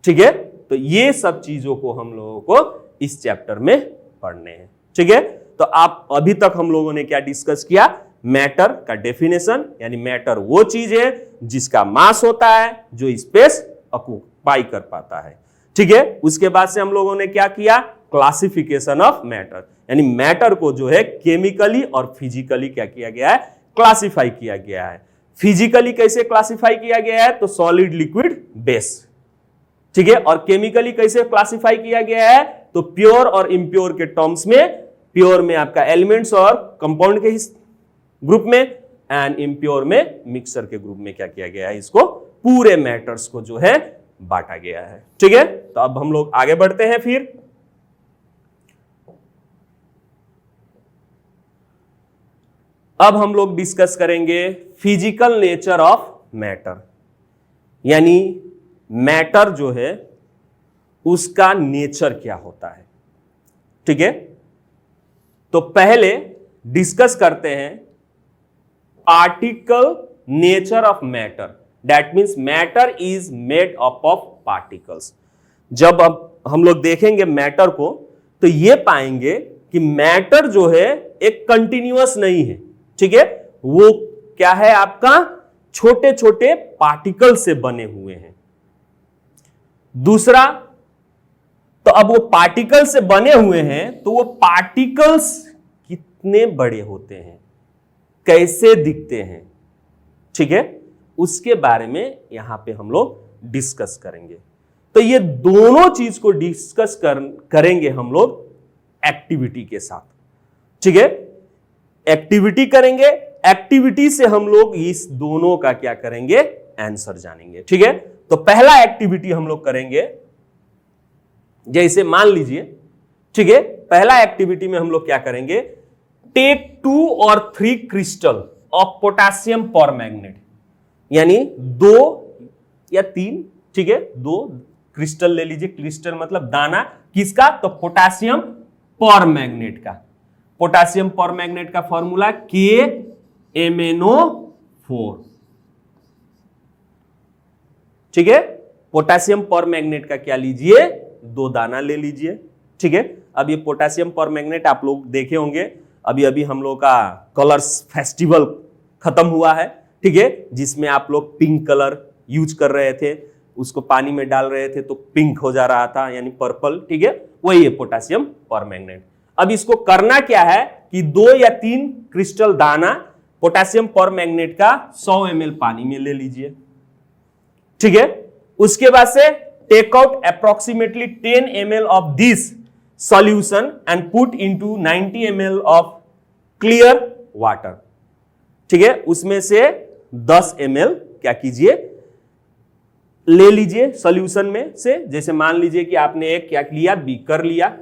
ठीक है। तो ये सब चीजों को हम लोगों को इस चैप्टर में पढ़ने हैं, ठीक है। तो आप अभी तक हम लोगों ने क्या डिस्कस किया? मैटर का डेफिनेशन, यानी मैटर वो चीज है जिसका मास होता है, जो स्पेस ऑक्युपाई कर पाता है, ठीक है। उसके बाद से हम लोगों ने क्या किया? क्लासिफिकेशन ऑफ मैटर, यानी मैटर को जो है केमिकली और फिजिकली क्या किया गया है? क्लासिफाई किया गया है। फिजिकली कैसे क्लासिफाई किया गया है? तो सॉलिड, लिक्विड, बेस, ठीक है। और केमिकली कैसे क्लासिफाई किया गया है? तो प्योर और इम्प्योर के टर्म्स में, प्योर में आपका एलिमेंट्स और कंपाउंड के ग्रुप में, एंड इम्प्योर में मिक्सचर के ग्रुप में क्या किया गया है? इसको पूरे मैटर्स को जो है बांटा गया है, ठीक है। तो अब हम लोग आगे बढ़ते हैं। फिर अब हम लोग डिस्कस करेंगे फिजिकल नेचर ऑफ मैटर, यानी मैटर जो है उसका नेचर क्या होता है, ठीक है। तो पहले डिस्कस करते हैं particle nature of matter, that means matter is made up of particles. जब अब हम लोग देखेंगे मैटर को, तो ये पाएंगे कि मैटर जो है एक कंटिन्यूअस नहीं है, ठीक है। वो क्या है? आपका छोटे छोटे पार्टिकल से बने हुए हैं। दूसरा, तो अब वो पार्टिकल से बने हुए हैं, तो वो पार्टिकल्स कितने बड़े होते हैं, कैसे दिखते हैं, ठीक है, उसके बारे में यहां पे हम लोग डिस्कस करेंगे। तो ये दोनों चीज को डिस्कस करेंगे हम लोग एक्टिविटी के साथ, ठीक है। एक्टिविटी करेंगे, एक्टिविटी से हम लोग इस दोनों का क्या करेंगे, आंसर जानेंगे, ठीक है। तो पहला एक्टिविटी हम लोग करेंगे, जैसे मान लीजिए, ठीक है, पहला एक्टिविटी में हम लोग क्या करेंगे, टेक 2 और 3 क्रिस्टल ऑफ पोटेशियम परमैंगनेट, यानी 2 या 3, ठीक है, 2 क्रिस्टल ले लीजिए। क्रिस्टल मतलब दाना, किसका, तो पोटेशियम परमैंगनेट का। पोटेशियम परमैंगनेट का फॉर्मूला KMnO4, ठीक है। पोटेशियम परमैंगनेट का क्या लीजिए, 2 दाना ले लीजिए, ठीक है। अब ये पोटेशियम परमैंगनेट आप लोग देखे होंगे, अभी अभी हम लोग का कलर्स फेस्टिवल खत्म हुआ है, ठीक है, जिसमें आप लोग पिंक कलर यूज कर रहे थे, उसको पानी में डाल रहे थे तो पिंक हो जा रहा था, यानी पर्पल, ठीक है, वही है पोटेशियम परमैंगनेट। अब इसको करना क्या है कि 2 या 3 क्रिस्टल दाना पोटेशियम परमैंगनेट का 100 ml पानी में ले लीजिए, ठीक है। उसके बाद से take out approximately 10 ml of this solution and put into 90 ml of clear water, ठीक है। उसमें से 10 ml क्या कीजिए, ले लीजिए सॉल्यूशन में से। जैसे मान लीजिए कि आपने एक क्या लिया, बीकर लिया,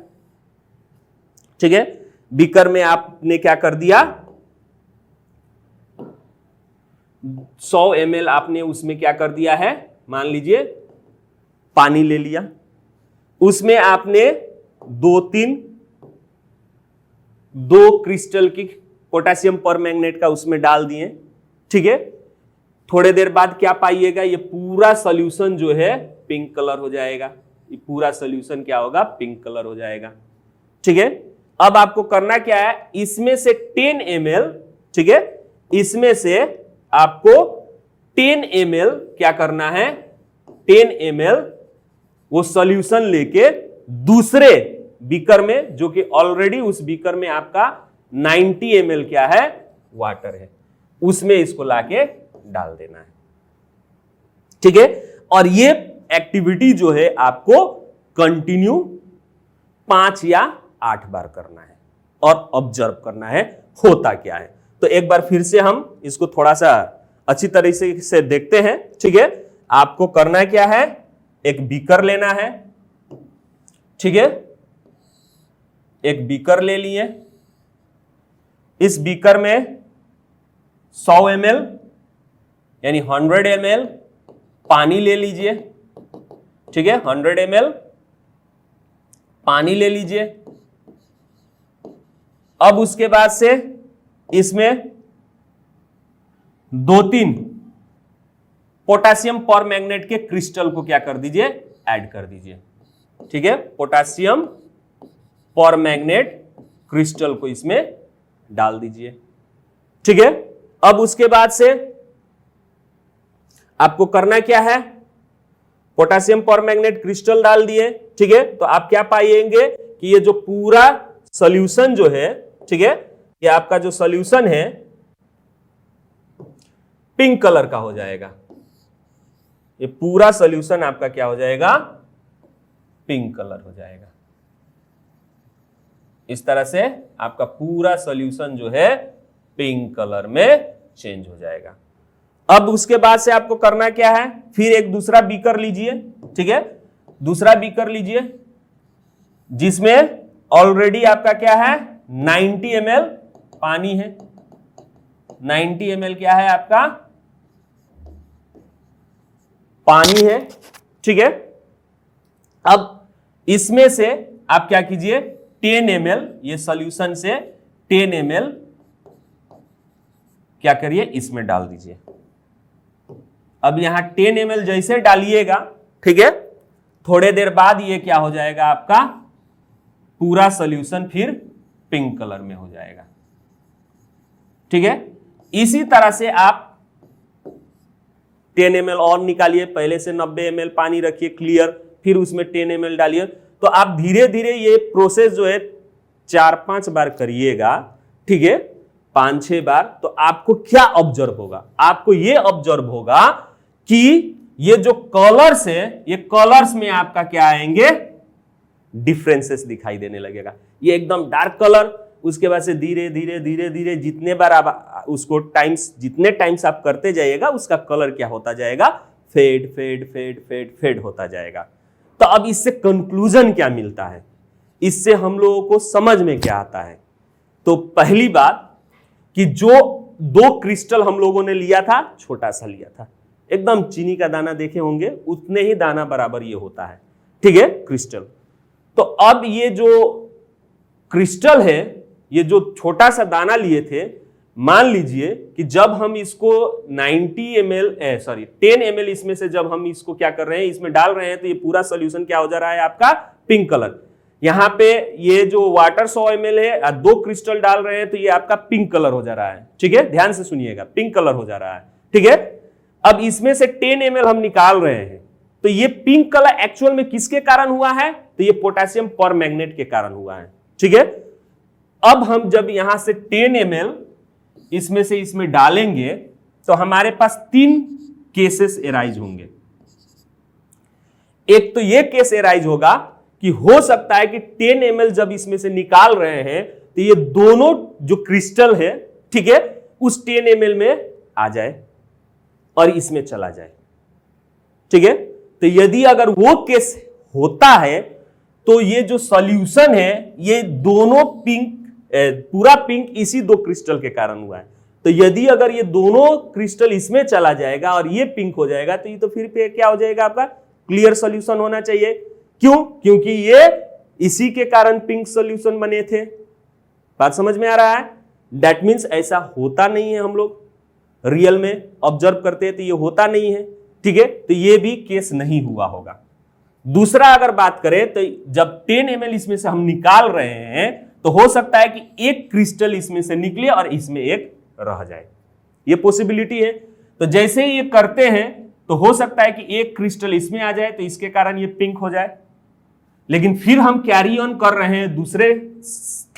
ठीक है। बीकर में आपने क्या कर दिया, 100 ml आपने उसमें क्या कर दिया है, मान लीजिए पानी ले लिया, उसमें आपने 2 क्रिस्टल की पोटेशियम परमैंगनेट का उसमें डाल दिए, ठीक है। थोड़े देर बाद क्या पाइएगा, ये पूरा सॉल्यूशन जो है पिंक कलर हो जाएगा, ये पूरा सॉल्यूशन क्या होगा, पिंक कलर हो जाएगा, ठीक है। अब आपको करना क्या है, इसमें से 10 ml, ठीक है, इसमें से आपको 10 ml क्या करना है, 10 ml वो सॉल्यूशन लेके दूसरे बीकर में, जो कि ऑलरेडी उस बीकर में आपका 90 ml क्या है, वाटर है, उसमें इसको लाके डाल देना है, ठीक है। और ये एक्टिविटी जो है आपको कंटिन्यू 5 या 8 बार करना है और ऑब्जर्व करना है होता क्या है। तो एक बार फिर से हम इसको थोड़ा सा अच्छी तरीके से देखते हैं, ठीक है। आपको करना क्या है, एक बीकर लेना है, ठीक है, एक बीकर ले लिए, इस बीकर में 100 ml यानी 100 ml पानी ले लीजिए, ठीक है, 100 ml पानी ले लीजिए। अब उसके बाद से इसमें 2-3 पोटेशियम परमैंगनेट के क्रिस्टल को क्या कर दीजिए, ऐड कर दीजिए, ठीक है। पोटेशियम परमैंगनेट क्रिस्टल को इसमें डाल दीजिए, ठीक है। अब उसके बाद से आपको करना क्या है, पोटेशियम परमैंगनेट क्रिस्टल डाल दिए, ठीक है। तो आप क्या पाएंगे कि ये जो पूरा सॉल्यूशन जो है, ठीक है, ये आपका जो सॉल्यूशन है पिंक कलर का हो जाएगा, ये पूरा सॉल्यूशन आपका क्या हो जाएगा, पिंक कलर हो जाएगा। इस तरह से आपका पूरा सॉल्यूशन जो है पिंक कलर में चेंज हो जाएगा। अब उसके बाद से आपको करना क्या है, फिर एक दूसरा बीकर लीजिए, ठीक है, दूसरा बीकर लीजिए जिसमें ऑलरेडी आपका क्या है, 90 ml पानी है, 90 ml क्या है आपका, पानी है, ठीक है। अब इसमें से आप क्या कीजिए, 10 ml ये सॉल्यूशन से 10 ml क्या करिए, इसमें डाल दीजिए। अब यहां 10 ml जैसे डालिएगा, ठीक है, थोड़े देर बाद ये क्या हो जाएगा, आपका पूरा सॉल्यूशन फिर पिंक कलर में हो जाएगा, ठीक है। इसी तरह से आप 10 ml और निकालिए, पहले से 90 ml पानी रखिए क्लियर, फिर उसमें 10 ml डालिए, तो आप धीरे धीरे ये प्रोसेस जो है 4-5 बार करिएगा, ठीक है, 5-6 बार, तो आपको क्या ऑब्जर्व होगा? आपको ये ऑब्जर्व होगा कि ये जो कलर्स है, ये कलर्स में आपका क्या आएंगे? डिफरेंसेस दिखाई देने लगेगा। ये एकदम डार्क कलर, उसके बाद से धीरे धीरे धीरे धीरे जितने बार आप उसको जितने टाइम्स आप करते जाइएगा, उसका कलर क्या होता जाएगा? Fade fade fade fade fade होता जाएगा। तो अब इससे कंक्लूजन क्या मिलता है? इससे हम लोगों को समझ में क्या आता है? तो पहली बात कि जो 2 क्रिस्टल हम लोगों ने लिया था, छोटा सा लिया था, एकदम चीनी का दाना देखे होंगे, उतने ही दाना बराबर ये होता है, ठीक है, क्रिस्टल। तो अब ये जो क्रिस्टल है, ये जो छोटा सा दाना लिए थे, मान लीजिए कि जब हम इसको 10 ml इसमें से जब हम इसको क्या कर रहे हैं, इसमें डाल रहे हैं, तो ये पूरा सोल्यूशन क्या हो जा रहा है आपका? Pink colour. यहां पे ये जो वाटर 100 ml है, 2 क्रिस्टल डाल रहे हैं, तो ये आपका पिंक कलर हो जा रहा है, ठीक है, ध्यान से सुनिएगा, पिंक कलर हो जा रहा है, ठीक है। अब इसमें से 10 ml हम निकाल रहे हैं, तो ये पिंक कलर एक्चुअल में किसके कारण हुआ है? तो ये पोटेशियम परमैंगनेट के कारण हुआ है, ठीक है। अब हम जब यहां से 10 ml इसमें से इसमें डालेंगे, तो हमारे पास 3 केसेस एराइज होंगे। एक तो ये केस एराइज होगा कि हो सकता है कि 10 ml जब इसमें से निकाल रहे हैं, तो ये दोनों जो क्रिस्टल है, ठीक है, उस 10 ml में आ जाए और इसमें चला जाए, ठीक है। तो यदि अगर वो केस होता है, तो ये जो सॉल्यूशन है, ये दोनों पिंक, पूरा पिंक इसी 2 क्रिस्टल के कारण हुआ है। तो यदि अगर ये दोनों क्रिस्टल इसमें चला जाएगा और ये पिंक हो जाएगा, तो ये तो फिर क्या हो जाएगा? आपका क्लियर सॉल्यूशन होना चाहिए। क्यों? क्योंकि ये इसी के कारण पिंक सॉल्यूशन बने थे। बात समझ में आ रहा है? दैट मीन्स ऐसा होता नहीं है, हम लोग रियल में ऑब्जर्व करते हैं तो ये होता नहीं है, ठीक है। तो ये भी केस नहीं हुआ होगा। दूसरा अगर बात करें, तो जब 10 ml इसमें से हम निकाल रहे हैं, तो हो सकता है कि एक क्रिस्टल इसमें से निकले और इसमें एक रह जाए, ये पॉसिबिलिटी है। तो जैसे ही ये करते हैं, तो हो सकता है कि एक क्रिस्टल इसमें आ जाए, तो इसके कारण ये पिंक हो जाए। लेकिन फिर हम कैरी ऑन कर रहे हैं दूसरे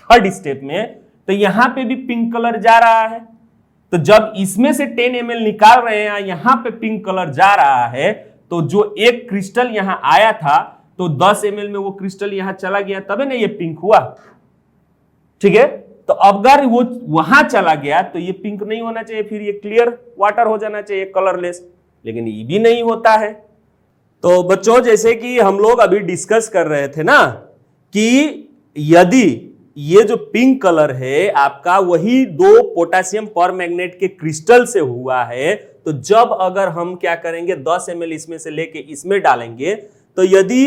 3rd स्टेप में, तो यहां पे भी पिंक कलर जा रहा है। तो जब इसमें से 10 ml निकाल रहे हैं, यहां पे पिंक कलर जा रहा है, तो जो एक क्रिस्टल यहां आया था, तो 10 ml में वो क्रिस्टल यहां चला गया, तभी ना ये पिंक हुआ, ठीक है। तो अगर वो वहां चला गया, तो ये पिंक नहीं होना चाहिए, फिर ये क्लियर वाटर हो जाना चाहिए, कलरलेस। लेकिन ये भी नहीं होता है। तो बच्चों, जैसे कि हम लोग अभी डिस्कस कर रहे थे ना, कि यदि ये जो पिंक कलर है आपका, वही 2 पोटेशियम परमैंगनेट के क्रिस्टल से हुआ है, तो जब अगर हम क्या करेंगे, 10 ml इसमें से लेके इसमें डालेंगे, तो यदि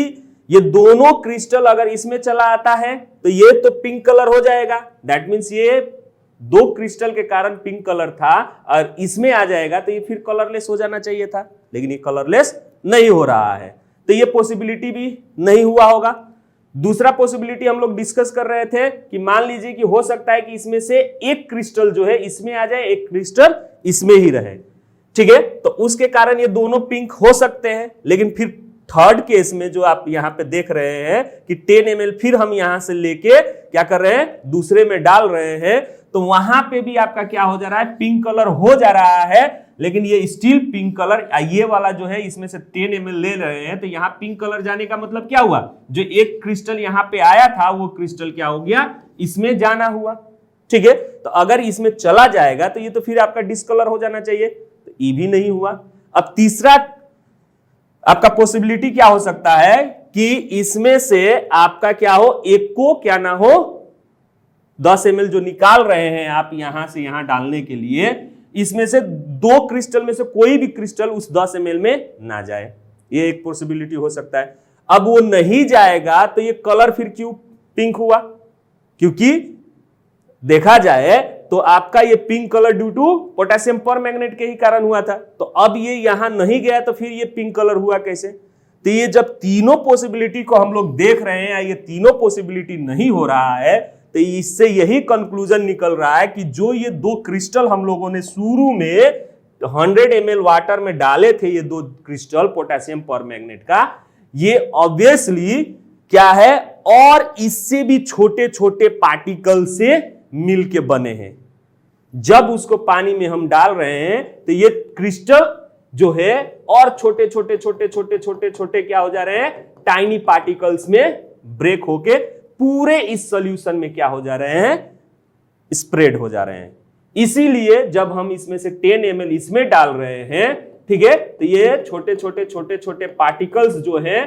ये दोनों क्रिस्टल अगर इसमें चला आता है, तो ये तो पिंक कलर हो जाएगा। दैट मीन्स ये 2 क्रिस्टल के कारण पिंक कलर था, और इसमें आ जाएगा तो ये फिर कलरलेस हो जाना चाहिए था, लेकिन ये कलरलेस नहीं हो रहा है। तो ये पॉसिबिलिटी भी नहीं हुआ होगा। दूसरा पॉसिबिलिटी हम लोग डिस्कस कर रहे थे कि मान लीजिए कि हो सकता है कि इसमें से एक क्रिस्टल जो है इसमें आ जाए, एक क्रिस्टल इसमें ही रहे, ठीक है। तो उसके कारण ये दोनों पिंक हो सकते हैं। लेकिन फिर 3rd केस में जो आप यहां पे देख रहे हैं कि 10 ml फिर हम यहां से लेके क्या कर रहे हैं, दूसरे में डाल रहे हैं, तो वहां पे भी आपका क्या हो जा रहा है, पिंक कलर हो जा रहा है। लेकिन ये स्टिल पिंक कलर, ये वाला जो है इसमें से 10 ml ले रहे हैं, तो यहां पिंक कलर जाने का मतलब क्या हुआ, जो एक क्रिस्टल यहां पे आया था, वो क्रिस्टल क्या हो गया, इसमें जाना हुआ, ठीक है। तो अगर इसमें चला जाएगा, तो ये तो फिर आपका डिस्कलर हो जाना चाहिए, तो ये भी नहीं हुआ। अब तीसरा आपका पॉसिबिलिटी क्या हो सकता है कि इसमें से आपका क्या हो, एक को क्या ना हो, 10 ml जो निकाल रहे हैं आप यहां से यहां डालने के लिए, इसमें से 2 क्रिस्टल में से कोई भी क्रिस्टल उस 10 ml में ना जाए, ये एक पॉसिबिलिटी हो सकता है। अब वो नहीं जाएगा, तो ये कलर फिर क्यों पिंक हुआ? क्योंकि देखा जाए तो आपका ये pink colour due to potassium permanganate के ही कारण हुआ था। तो अब ये यहां नहीं गया, तो फिर ये पिंक कलर हुआ कैसे? तो ये जब तीनों पॉसिबिलिटी को हम लोग देख रहे हैं, ये तीनों पॉसिबिलिटी नहीं हो रहा है, तो इससे यही कंक्लूजन निकल रहा है कि जो ये 2 क्रिस्टल हम लोगों ने शुरू में 100 ml वाटर में डाले थे, ये 2 क्रिस्टल पोटेशियम परमैंगनेट का, ये ऑब्वियसली क्या है, और इससे भी छोटे छोटे पार्टिकल से मिलके बने हैं। जब उसको पानी में हम डाल रहे हैं तो ये क्रिस्टल जो है और छोटे छोटे छोटे छोटे छोटे छोटे क्या हो जा रहे हैं, टाइनी पार्टिकल्स में ब्रेक होके पूरे इस सॉल्यूशन में क्या हो जा रहे हैं, स्प्रेड हो जा रहे हैं। इसीलिए जब हम इसमें से 10 ml इसमें डाल रहे हैं, ठीक है, तो ये छोटे छोटे छोटे छोटे पार्टिकल्स जो हैं,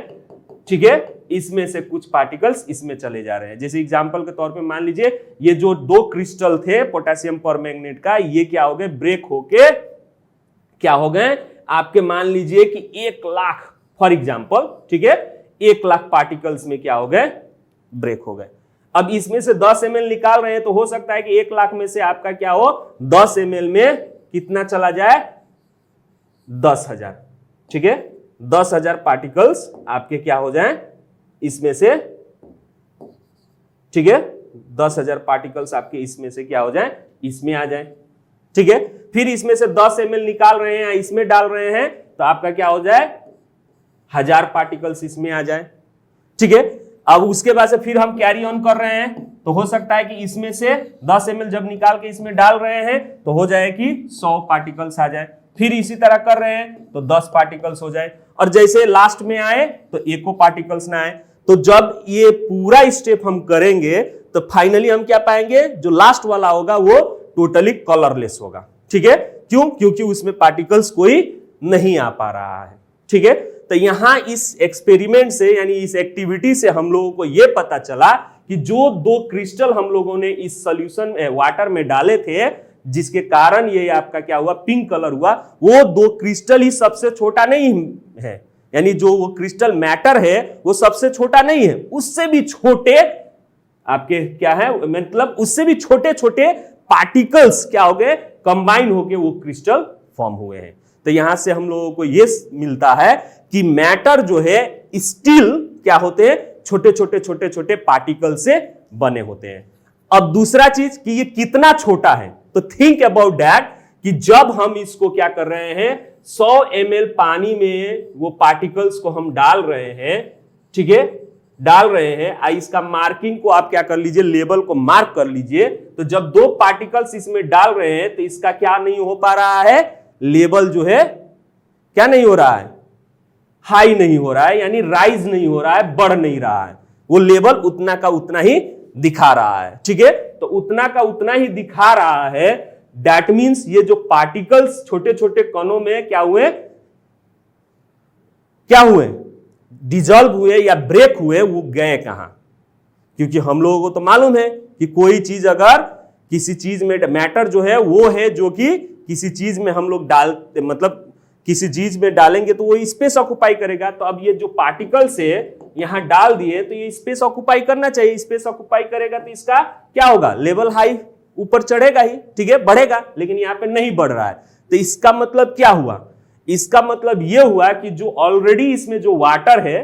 ठीक है, इसमें से कुछ पार्टिकल्स इसमें चले जा रहे हैं। जैसे एग्जांपल के तौर पे मान लीजिए ये जो 2 क्रिस्टल थे पोटेशियम परमैंगनेट का, ये क्या हो गए, ब्रेक होके क्या हो गए आपके, मान लीजिए कि 1 लाख फॉर एग्जांपल, ठीक है, 1 लाख पार्टिकल्स में क्या हो गए, ब्रेक हो गए। अब इसमें से 10 ml निकाल रहे हैं तो हो सकता है कि 1 लाख में से आपका क्या हो, 10 ml में कितना चला जाए, 10,000, ठीक है, 10,000 पार्टिकल्स आपके क्या हो जाएं इसमें से, ठीक है, 10,000 पार्टिकल्स आपके इसमें से क्या हो जाएं, इसमें आ जाएं, ठीक है। फिर इसमें से 10 ml निकाल रहे हैं, इसमें डाल रहे हैं तो आपका क्या हो जाए, 1000 पार्टिकल्स इसमें आ जाए, ठीक है। अब उसके बाद से फिर हम कैरी ऑन कर रहे हैं तो हो सकता है कि इसमें से 10 ml जब निकाल के इसमें डाल रहे हैं तो हो जाए कि 100 पार्टिकल्स आ जाए। फिर इसी तरह कर रहे हैं तो 10 पार्टिकल्स हो जाए, और जैसे लास्ट में आए तो एको पार्टिकल्स ना आए। तो जब ये पूरा स्टेप हम करेंगे तो फाइनली हम क्या पाएंगे, जो लास्ट वाला होगा वो टोटली कलरलेस होगा, ठीक है। क्यों, क्योंकि उसमें पार्टिकल्स कोई नहीं आ पा रहा है, ठीक है। तो यहां इस एक्सपेरिमेंट से यानी इस एक्टिविटी से हम लोगों को यह पता चला कि जो 2 क्रिस्टल हम लोगों ने इस सॉल्यूशन वाटर में डाले थे, जिसके कारण ये आपका क्या हुआ, पिंक कलर हुआ, वो 2 क्रिस्टल ही सबसे छोटा नहीं है, यानी जो वो क्रिस्टल मैटर है वो सबसे छोटा नहीं है, उससे भी छोटे आपके क्या है, मतलब उससे भी छोटे छोटे पार्टिकल्स क्या हो गए, कंबाइन होके वो क्रिस्टल फॉर्म हुए हैं। तो यहां से हम लोगों को ये मिलता है कि मैटर जो है स्टिल क्या होते हैं, छोटे छोटे छोटे छोटे पार्टिकल से बने होते हैं। अब दूसरा चीज कि ये कितना छोटा है, तो थिंक अबाउट दैट कि जब हम इसको क्या कर रहे हैं, 100 ml पानी में वो पार्टिकल्स को हम डाल रहे हैं, ठीक है, डाल रहे हैं, इसका मार्किंग को आप क्या कर लीजिए, लेवल को मार्क कर लीजिए। तो जब 2 पार्टिकल्स इसमें डाल रहे हैं तो इसका क्या नहीं हो पा रहा है, लेवल जो है क्या नहीं हो रहा है, हाई नहीं हो रहा है, यानी राइज नहीं हो रहा है, बढ़ नहीं रहा है, वो लेवल उतना का उतना ही दिखा रहा है, ठीक है। तो उतना का उतना ही दिखा रहा है, दैट मींस ये जो पार्टिकल्स छोटे छोटे कणों में क्या हुए, डिजॉल्व हुए या ब्रेक हुए, वो गए कहां, क्योंकि हम लोगों को तो मालूम है कि कोई चीज अगर किसी चीज में मैटर जो है वो है जो कि किसी चीज में हम लोग डालते, मतलब किसी चीज में डालेंगे तो वो स्पेस ऑक्युपाई करेगा। तो अब ये जो पार्टिकल्स है यहां डाल दिए तो ये स्पेस ऑक्युपाई करना चाहिए, स्पेस ऑक्युपाई करेगा तो इसका क्या होगा, लेवल हाई ऊपर चढ़ेगा ही, ठीक है, बढ़ेगा, लेकिन यहां पे नहीं बढ़ रहा है। तो इसका मतलब क्या हुआ, इसका मतलब यह हुआ कि जो ऑलरेडी इसमें जो वाटर है,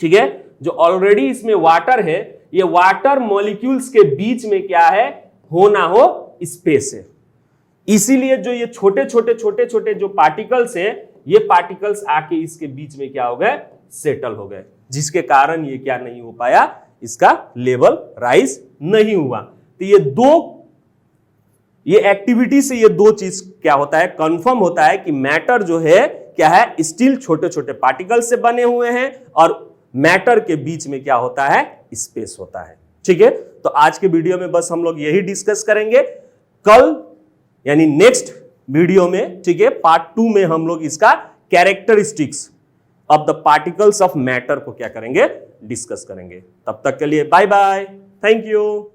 ठीक है, जो ऑलरेडी इसमें वाटर है, ये वाटर मॉलिक्यूल्स के बीच में क्या है, हो ना हो स्पेस है। इसीलिए जो ये छोटे छोटे छोटे छोटे जो पार्टिकल्स हैं, ये पार्टिकल्स आके इसके बीच में क्या हो गए, सेटल हो गए, जिसके कारण ये क्या नहीं हो पाया, इसका लेवल राइज नहीं हुआ। तो ये एक्टिविटी से ये 2 चीज क्या होता है, कंफर्म होता है कि मैटर जो है क्या है, स्टिल छोटे छोटे पार्टिकल्स से बने हुए हैं, और मैटर के बीच में क्या होता है, स्पेस होता है, ठीक है। तो आज के वीडियो में बस हम लोग यही डिस्कस करेंगे। कल यानी नेक्स्ट वीडियो में, ठीक है, पार्ट 2 में हम लोग इसका characteristics of the particles of matter को क्या करेंगे, डिस्कस करेंगे। तब तक के लिए बाय बाय, थैंक यू।